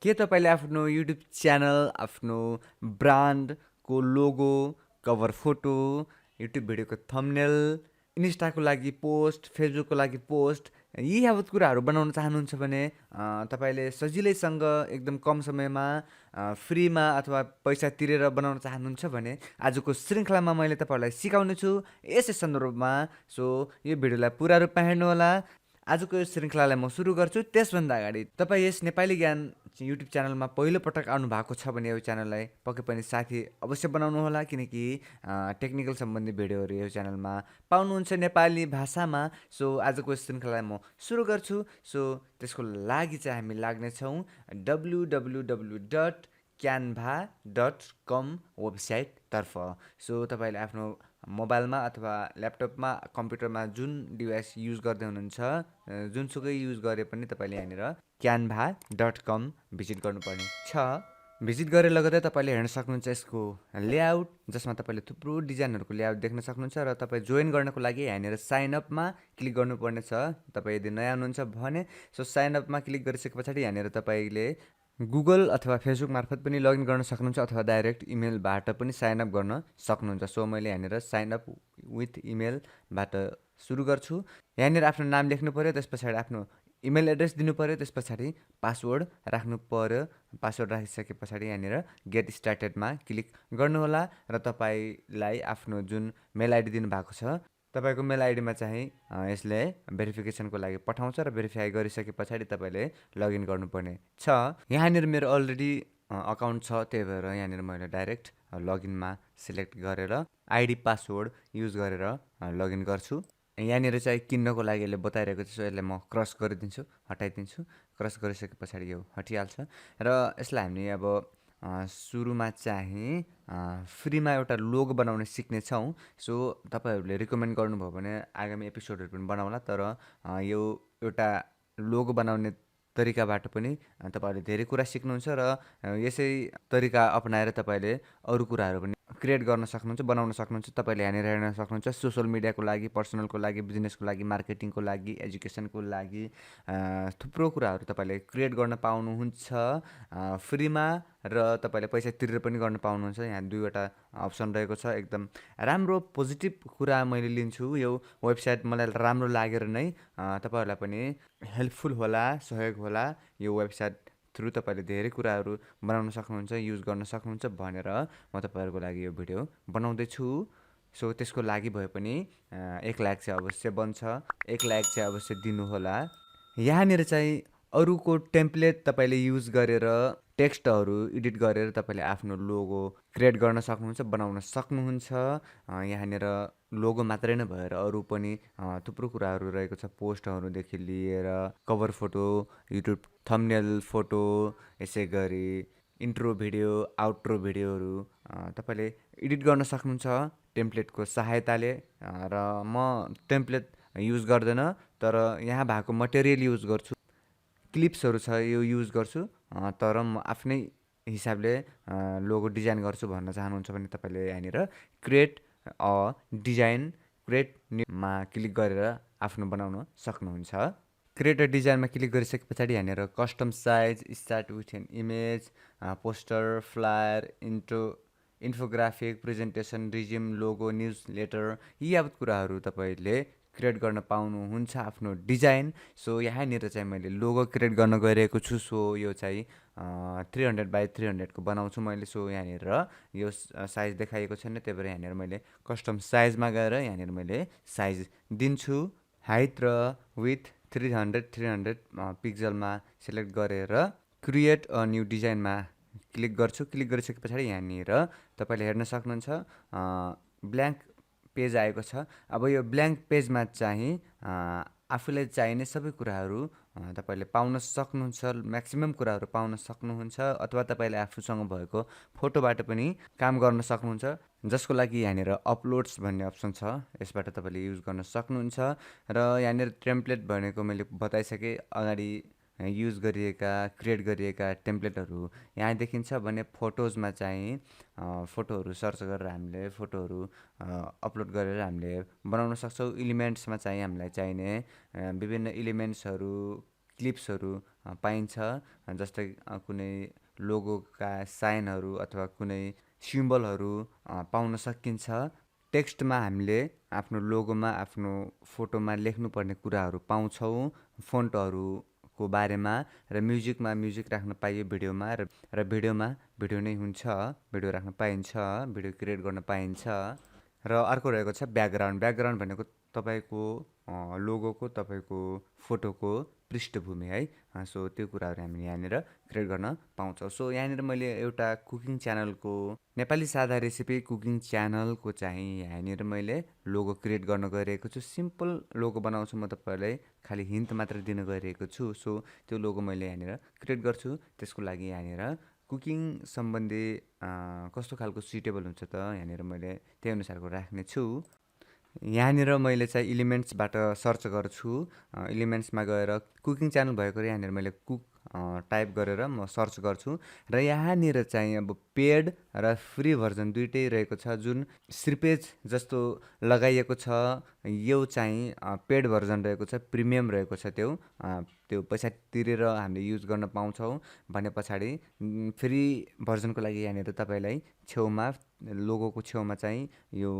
के तपाईँले आफ्नो युट्युब च्यानल, आफ्नो ब्रान्डको लोगो, कभर फोटो, युट्युब भिडियोको थम्बनेल, इन्स्टाको लागि पोस्ट, फेसबुकको लागि पोस्ट यी यावत कुराहरू बनाउन चाहनुहुन्छ भने तपाईँले सजिलैसँग एकदम कम समयमा फ्रीमा अथवा पैसा तिरेर बनाउन चाहनुहुन्छ भने आजको श्रृङ्खलामा मैले तपाईँहरूलाई सिकाउने छु यसै सन्दर्भमा। सो यो भिडियोलाई पुरा रूपमा हेर्नुहोला। आजको यो श्रृङ्खलालाई म सुरु गर्छु। त्यसभन्दा अगाडि तपाईँ यस नेपाली ज्ञान युट्युब च्यानलमा पहिलोपटक आउनु भएको छ भने यो च्यानललाई पक्कै पनि साथी अवश्य बनाउनुहोला, किनकि टेक्निकल सम्बन्धी भिडियोहरू यो च्यानलमा पाउनुहुन्छ नेपाली भाषामा। सो आजको श्रृङ्खलालाई म सुरु गर्छु। सो त्यसको लागि चाहिँ हामी लाग्नेछौँ www.canva.com वेबसाइटतर्फ। सो तपाईँले आफ्नो मोबाइलमा अथवा ल्यापटपमा, कम्प्युटरमा जुन डिभाइस युज गर्दै हुनुहुन्छ, जुनसुकै युज गरे पनि तपाईँले यहाँनिर canva.com भिजिट गर्नुपर्ने छ। भिजिट गरेर लगतै तपाईँले हेर्न सक्नुहुन्छ यसको लेआउट, जसमा तपाईँले थुप्रो डिजाइनहरूको लेआउट देख्न सक्नुहुन्छ। र तपाईँ जोइन गर्नको लागि यहाँनिर साइनअपमा क्लिक गर्नुपर्ने छ। तपाईँ यदि नयाँ हुनुहुन्छ भने सो साइनअपमा क्लिक गरिसके पछाडि यहाँनिर तपाईँले गुगल अथवा फेसबुक मार्फत पनि लगइन गर्न सक्नुहुन्छ अथवा डाइरेक्ट इमेलबाट पनि साइनअप गर्न सक्नुहुन्छ। सो मैले यहाँनिर साइनअप विथ इमेलबाट सुरु गर्छु। यहाँनिर आफ्नो नाम लेख्नु पऱ्यो, त्यस पछाडि आफ्नो इमेल एड्रेस दिनु पऱ्यो, त्यस पछाडि पासवर्ड राख्नु पऱ्यो। पासवर्ड राखिसके पछाडि यहाँनिर गेट स्टार्टेडमा क्लिक गर्नुहोला र तपाईँलाई आफ्नो जुन मेल आइडी दिनुभएको छ तपाईँको मेल आइडीमा चाहिँ यसले भेरिफिकेसनको लागि पठाउँछ र भेरिफाई गरिसके पछाडि तपाईँले लगइन गर्नुपर्ने छ। यहाँनिर मेरो अलरेडी अकाउन्ट छ, त्यही भएर यहाँनिर मैले डाइरेक्ट लगइनमा सिलेक्ट गरेर आइडी पासवर्ड युज गरेर लगइन गर्छु। यहाँनिर चाहिँ किन्नको लागि यसले बताइरहेको छ, सो यसलाई म क्रस गरिदिन्छु, हटाइदिन्छु। क्रस गरिसके पछाडि यो हटिहाल्छ र यसलाई हामी अब सुरुमा चाहिँ फ्रीमा एउटा लोगो बनाउन सिक्नेछौँ। सो तपाईँहरूले रिकमेन्ड गर्नुभयो भने आगामी एपिसोडहरू पनि बनाउला, तर यो एउटा लोगो बनाउने तरिकाबाट पनि तपाईँहरूले धेरै कुरा सिक्नुहुन्छ र यसै तरिका अपनाएर तपाईँले अरू कुराहरू पनि क्रिएट गर्न सक्नुहुन्छ, बनाउन सक्नुहुन्छ। तपाईँले यहाँनिर हेर्न सक्नुहुन्छ सोसल मिडियाको लागि, पर्सनलको लागि, बिजनेसको लागि, मार्केटिङको लागि, एजुकेसनको लागि थुप्रो कुराहरू तपाईँले क्रिएट गर्न पाउनुहुन्छ फ्रीमा, र तपाईँले पैसा तिरेर पनि गर्न पाउनुहुन्छ। यहाँ दुईवटा अप्सन रहेको छ। एकदम राम्रो पोजिटिभ कुरा मैले लिन्छु। यो वेबसाइट मलाई राम्रो लागेर नै तपाईँहरूलाई पनि हेल्पफुल होला, सहयोग होला। यो वेबसाइट थ्रु तपाईँले धेरै कुराहरू बनाउन सक्नुहुन्छ, युज गर्न सक्नुहुन्छ भनेर म तपाईँहरूको लागि यो भिडियो बनाउँदैछु। सो त्यसको लागि भए पनि 1 लाख चाहिँ अवश्य बन्छ, 1 लाख चाहिँ अवश्य दिनुहोला। यहाँनिर चाहिँ अरूको टेम्प्लेट तपाईँले युज गरेर टेक्स्टहरू एडिट गरेर तपाईँले आफ्नो लोगो क्रिएट गर्न सक्नुहुन्छ, बनाउन सक्नुहुन्छ। यहाँनिर लोगो मात्रै नभएर अरू पनि थुप्रो कुराहरू रहेको छ, पोस्टहरूदेखि लिएर cover photo, YouTube thumbnail photo, यसै गरी इन्ट्रो भिडियो, आउट्रो भिडियोहरू तपाईँले एडिट गर्न सक्नुहुन्छ टेम्प्लेटको सहायताले। र म टेम्प्लेट युज गर्दैन, तर यहाँ भएको मटेरियल युज गर्छु, क्लिप्सहरू छ यो युज गर्छु, तर म आफ्नै हिसाबले लोगो डिजाइन गर्छु भन्न चाहनुहुन्छ भने तपाईँले यहाँनिर create a design, create pneuma click गरेर आफ्नो बनाउन सक्नुहुन्छ। क्रिएट अ डिजाइनमा क्लिक गरिसके पछाडि यहाँनिर custom size, start with an image, poster, flyer, infographic, presentation, resume, logo, newsletter यी यावत कुराहरू तपाईँले क्रिएट गर्न पाउनुहुन्छ आफ्नो डिजाइन। सो यहाँनिर चाहिँ मैले लोगो क्रिएट गर्न गइरहेको छु। सो यो चाहिँ 300 बाई 300 को बनाउँछु मैले। सो यहाँनिर यो साइज देखाइएको छैन, त्यही भएर यहाँनिर मैले कस्टम साइजमा गएर यहाँनिर मैले साइज दिन्छु। हाइट र विथ 300 पिक्सलमा सिलेक्ट गरेर क्रिएट अ न्यू डिजाइनमा क्लिक गर्छु। क्लिक गरिसके पछाडि यहाँनिर तपाईँले हेर्न सक्नुहुन्छ ब्ल्याङ्क पेज आएको छ। अब यो ब्ल्याङ्क पेजमा चाहिँ आफूलाई चाहिने सबै कुराहरू तपाईँले पाउन सक्नुहुन्छ, म्याक्सिमम् कुराहरू पाउन सक्नुहुन्छ, अथवा तपाईँले आफूसँग भएको फोटोबाट पनि काम गर्न सक्नुहुन्छ, जसको लागि यहाँनिर अपलोड्स भन्ने अप्सन छ, यसबाट तपाईँले युज गर्न सक्नुहुन्छ। र यहाँनिर टेम्प्लेट भनेको मैले बताइसकेँ, अगाडि युज गरिएका क्रिएट गरिएका टेम्प्लेटहरू यहाँ देखिन्छ भने फोटोजमा चाहिँ फोटोहरू सर्च गरेर हामीले फोटोहरू अपलोड गरेर हामीले बनाउन सक्छौँ। इलिमेन्ट्समा चाहिँ हामीलाई चाहिने विभिन्न इलिमेन्ट्सहरू, क्लिप्सहरू पाइन्छ। जस्तै कुनै लोगोका साइनहरू अथवा कुनै सिम्बलहरू पाउन सकिन्छ। टेक्स्टमा हामीले आफ्नो लोगोमा आफ्नो फोटोमा लेख्नुपर्ने कुराहरू पाउँछौँ, फोन्टहरूको बारेमा। र म्युजिकमा म्युजिक राख्न पाइयो भिडियोमा, र भिडियोमा भिडियो नै हुन्छ, भिडियो राख्न पाइन्छ, भिडियो क्रिएट गर्न पाइन्छ। र अर्को रहेको छ ब्याकग्राउन्ड। ब्याकग्राउन्ड भनेको तपाईँको लोगोको, तपाईँको फोटोको पृष्ठभूमि है। सो त्यो कुराहरू हामी यहाँनिर क्रिएट गर्न पाउँछौँ। सो यहाँनिर मैले एउटा कुकिङ च्यानलको, नेपाली सादा रेसिपी कुकिङ च्यानलको चाहिँ यहाँनिर मैले लोगो क्रिएट गर्न गइरहेको छु। सिम्पल लोगो बनाउँछु म, तपाईँहरूलाई खालि हिन्ट मात्र दिन गइरहेको छु। सो त्यो लोगो मैले यहाँनिर क्रिएट गर्छु। त्यसको लागि यहाँनिर कुकिङ सम्बन्धी कस्तो खालको सुइटेबल हुन्छ त यहाँनिर मैले त्यही अनुसारको राख्ने छु। यहाँनिर मैले चाहिँ इलिमेन्ट्सबाट सर्च गर्छु। इलिमेन्ट्समा गएर कुकिङ च्यानल भएको यहाँनिर मैले कुक टाइप गरेर म सर्च गर्छु। र यहाँनिर चाहिँ अब पेड र फ्री भर्जन दुइटै रहेको छ, जुन सिर्पेज जस्तो लगाइएको छ। यो चाहिँ पेड भर्जन रहेको छ, प्रिमियम रहेको छ। त्यो पैसा तिरेर हामीले युज गर्न पाउँछौँ भने पछाडि फ्री भर्जनको लागि यहाँनिर तपाईँलाई छेउमा लोगोको छेउमा चाहिँ यो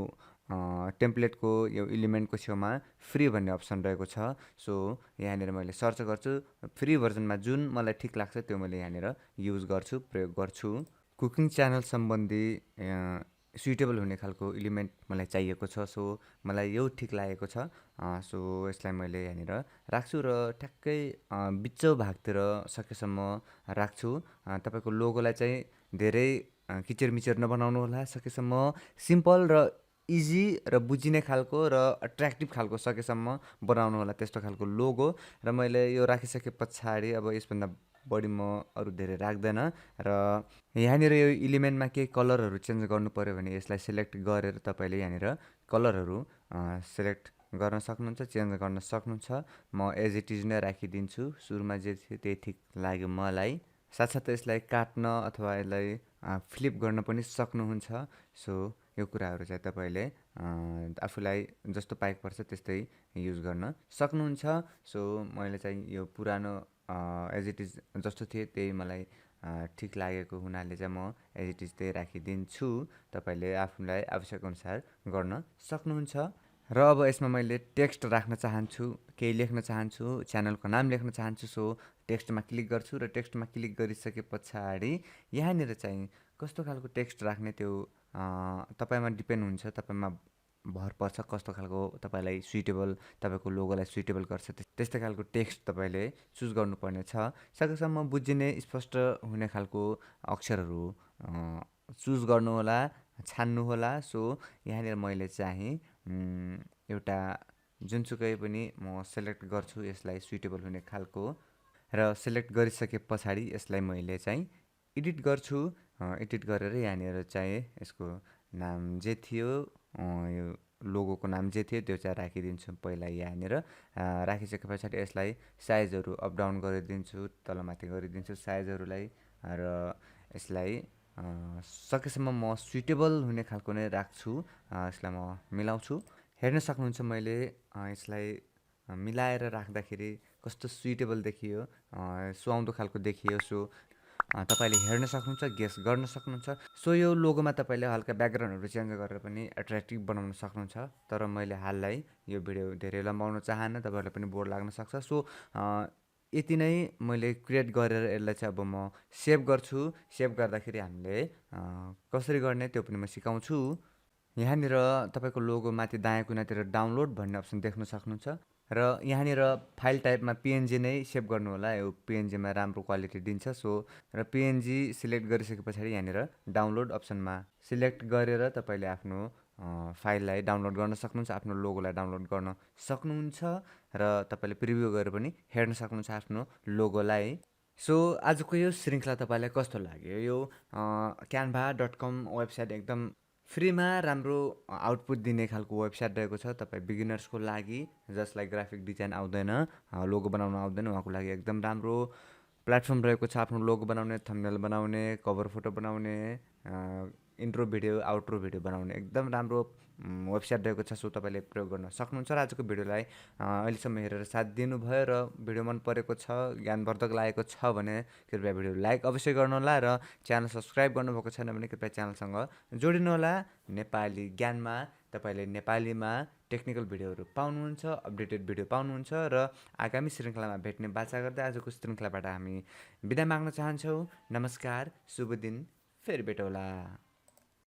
टेम्प्लेटको यो इलिमेन्टको छेउमा फ्री भन्ने अप्सन रहेको छ। सो यहाँनिर मैले सर्च गर्छु। फ्री भर्जनमा जुन मलाई ठिक लाग्छ त्यो मैले यहाँनिर युज गर्छु, प्रयोग गर्छु। कुकिङ च्यानल सम्बन्धी सुइटेबल हुने खालको इलिमेन्ट मलाई चाहिएको छ। सो मलाई यो ठिक लागेको छ। सो यसलाई मैले यहाँनिर राख्छु र ठ्याक्कै बिचो भागतिर सकेसम्म राख्छु। तपाईँको लोगोलाई चाहिँ धेरै किचेरमिचेर नबनाउनु होला। सकेसम्म सिम्पल र इजी र बुझिने खालको र एट्र्याक्टिभ खालको सकेसम्म बनाउनु होला, त्यस्तो खालको लोगो। र मैले यो राखिसके पछाडि अब यसभन्दा बढी म अरू धेरै राख्दैन। र यहाँनिर यो इलिमेन्टमा केही कलरहरू चेन्ज गर्नु पऱ्यो भने यसलाई सिलेक्ट गरेर तपाईँले यहाँनिर कलरहरू सिलेक्ट गर्न सक्नुहुन्छ, चेन्ज गर्न सक्नुहुन्छ। म एज इट इज नै राखिदिन्छु। सुरुमा जे थियो त्यही ठिक लाग्यो मलाई। साथसाथै यसलाई काट्न अथवा यसलाई फ्लिप गर्न पनि सक्नुहुन्छ। सो यो कुराहरू चाहिँ तपाईँले आफूलाई जस्तो पाएको पर्छ त्यस्तै युज गर्न सक्नुहुन्छ। सो मैले चाहिँ यो पुरानो एज इट इज जस्तो थियो त्यही मलाई ठिक लागेको हुनाले चाहिँ म एज इट इज त्यही राखिदिन्छु। तपाईँले आफूलाई आवश्यक अनुसार गर्न सक्नुहुन्छ। र अब यसमा मैले टेक्स्ट राख्न चाहन्छु, केही लेख्न चाहन्छु, च्यानलको नाम लेख्न चाहन्छु। सो टेक्स्टमा क्लिक गर्छु र टेक्स्टमा क्लिक गरिसके पछाडि यहाँनिर चाहिँ कस्तो खालको टेक्स्ट राख्ने त्यो तपाईँमा डिपेन्ड हुन्छ, तपाईँमा भर पर्छ कस्तो खालको तपाईँलाई सुइटेबल, तपाईँको लोगोलाई सुइटेबल गर्छ। त्यस्तै खालको टेक्स्ट तपाईँले चुज गर्नुपर्ने छ। सकेसम्म बुझिने स्पष्ट हुने खालको अक्षरहरू चुज गर्नुहोला, छान्नुहोला। सो यहाँनिर मैले चाहिँ एउटा जुनसुकै पनि म सेलेक्ट गर्छु यसलाई सुइटेबल हुने खालको। र सेलेक्ट गरिसके पछाडि यसलाई मैले चाहिँ एडिट गर्छु। एडिट गरेर यहाँनिर चाहिँ यसको नाम जे थियो, यो लोगोको नाम जे थियो त्यो चाहिँ राखिदिन्छु पहिला यहाँनिर। राखिसके पछाडि यसलाई साइजहरू अप डाउन गरिदिन्छु, तलमाथि गरिदिन्छु साइजहरूलाई। र यसलाई सकेसम्म म सुइटेबल हुने खालको नै राख्छु। यसलाई म मिलाउँछु। हेर्न सक्नुहुन्छ मैले यसलाई मिलाएर राख्दाखेरि कस्तो सुइटेबल देखियो, सुहाउँदो खालको देखियो। सो तपाईँले हेर्न सक्नुहुन्छ, गेस गर्न सक्नुहुन्छ। सो यो लोगोमा तपाईँले हल्का ब्याकग्राउन्डहरू चेन्ज गरेर पनि एट्र्याक्टिभ बनाउन सक्नुहुन्छ। तर मैले हाललाई यो भिडियो धेरै लम्बाउन चाहन्न, तपाईँहरूलाई पनि बोर लाग्न सक्छ। सो यति नै मैले क्रिएट गरेर यसलाई चाहिँ अब म सेभ गर्छु। सेभ गर्दाखेरि हामीले कसरी गर्ने त्यो पनि म सिकाउँछु। यहाँनिर तपाईँको लोगो माथि दायाँ कुनातिर डाउनलोड भन्ने अप्सन देख्न सक्नुहुन्छ। र यहाँनिर फाइल टाइपमा पिएनजी नै सेभ गर्नु होला, यो पिएनजीमा राम्रो क्वालिटी दिन्छ। सो र पिएनजी सिलेक्ट गरिसके पछाडि यहाँनिर डाउनलोड अप्सनमा सिलेक्ट गरेर तपाईँले आफ्नो फाइललाई डाउनलोड गर्न सक्नुहुन्छ, आफ्नो लोगोलाई डाउनलोड गर्न सक्नुहुन्छ। र तपाईँले प्रिभ्यू गरेर पनि हेर्न सक्नुहुन्छ आफ्नो लोगोलाई। सो आजको यो श्रृङ्खला तपाईँलाई कस्तो लाग्यो? यो canva.com वेबसाइट एकदम फ्रीमा राम्रो आउटपुट दिने खालको वेबसाइट रहेको छ तपाईँ बिगिनर्सको लागि, जसलाई ग्राफिक डिजाइन आउँदैन, लोगो बनाउन आउँदैन, उहाँको लागि एकदम राम्रो प्लेटफर्म रहेको छ। आफ्नो लोगो बनाउने, थम्बनेल बनाउने, कभर फोटो बनाउने, इन्ट्रो भिडियो आउट्रो भिडियो बनाउने एकदम राम्रो वेबसाइट रहेको छ। सो तपाईँले प्रयोग गर्न सक्नुहुन्छ। र आजको भिडियोलाई अहिलेसम्म हेरेर साथ दिनुभयो र भिडियो मन परेको छ, ज्ञानवर्धक लागेको छ भने कृपया भिडियो लाइक अवश्य गर्नुहोला र च्यानल सब्सक्राइब गर्नुभएको छैन भने कृपया च्यानलसँग जोडिनुहोला। नेपाली ज्ञानमा तपाईँले नेपालीमा टेक्निकल भिडियोहरू पाउनुहुन्छ, अपडेटेड भिडियो पाउनुहुन्छ र आगामी श्रृङ्खलामा भेट्ने बाचा गर्दै आजको श्रृङ्खलाबाट हामी बिदा माग्न चाहन्छौँ। नमस्कार, शुभ दिन, फेरि भेटौँला।